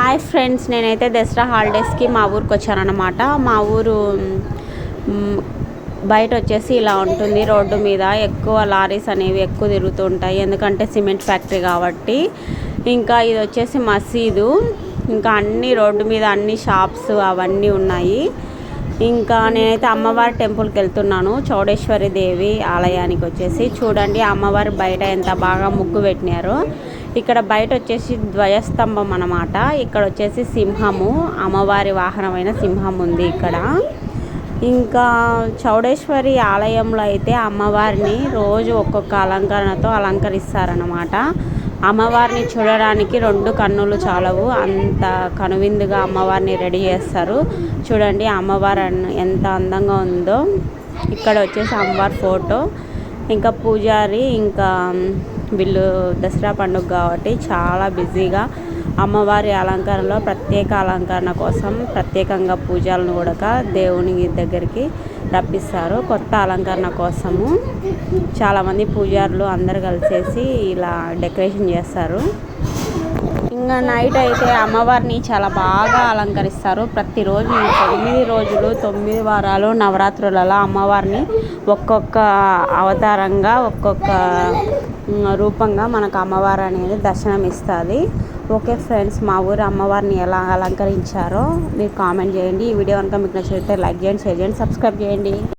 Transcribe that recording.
Hi friends, నేనైతే దసరా హాలిడేస్కి మా ఊరికి వచ్చానన్నమాట. మా ఊరు బయట వచ్చేసి ఇలా ఉంటుంది. రోడ్డు మీద ఎక్కువ లారీస్ అనేవి ఎక్కువ తిరుగుతూ ఉంటాయి, ఎందుకంటే సిమెంట్ ఫ్యాక్టరీ కాబట్టి. ఇంకా ఇది వచ్చేసి మసీదు. ఇంకా అన్ని రోడ్డు మీద అన్ని షాప్స్ అవన్నీ ఉన్నాయి. ఇంకా నేనైతే అమ్మవారి టెంపుల్కి వెళ్తున్నాను, చౌడేశ్వరి దేవి ఆలయానికి. వచ్చేసి చూడండి అమ్మవారి బయట ఎంత బాగా ముగ్గు పెట్టినారో. ఇక్కడ బయట వచ్చేసి ధ్వజస్తంభం అన్నమాట. ఇక్కడ వచ్చేసి సింహము, అమ్మవారి వాహనమైన సింహం ఉంది ఇక్కడ. ఇంకా చౌడేశ్వరి ఆలయంలో అయితే అమ్మవారిని రోజు ఒక్కొక్క అలంకరణతో అలంకరిస్తారన్నమాట. అమ్మవారిని చూడడానికి 2 కన్నులు చాలవు, అంత కనువిందుగా అమ్మవారిని రెడీ చేస్తారు. చూడండి అమ్మవారు ఎంత అందంగా ఉందో. ఇక్కడ వచ్చేసి అమ్మవారి ఫోటో, ఇంకా పూజారి, ఇంకా వీళ్ళు దసరా పండుగ కాబట్టి చాలా బిజీగా అమ్మవారి అలంకరణలో ప్రత్యేక అలంకరణ కోసం ప్రత్యేకంగా పూజలను కూడా దేవుని దగ్గరికి రప్పిస్తారు కొత్త అలంకరణ కోసము. చాలామంది పూజారులు అందరు కలిసేసి ఇలా డెకరేషన్ చేస్తారు. ఇంకా నైట్ అయితే అమ్మవారిని చాలా బాగా అలంకరిస్తారు. ప్రతిరోజు 9 రోజులు 9 వారాలు నవరాత్రులలో అమ్మవారిని ఒక్కొక్క అవతారంగా ఒక్కొక్క రూపంగా మనకు అమ్మవారు అనేది దర్శనం ఇస్తుంది. ఓకే ఫ్రెండ్స్, మా ఊరు అమ్మవారిని ఎలా అలంకరించారో మీరు కామెంట్ చేయండి. ఈ వీడియో కనుక మీకు నచ్చితే లైక్ చేయండి, షేర్ చేయండి, సబ్స్క్రైబ్ చేయండి.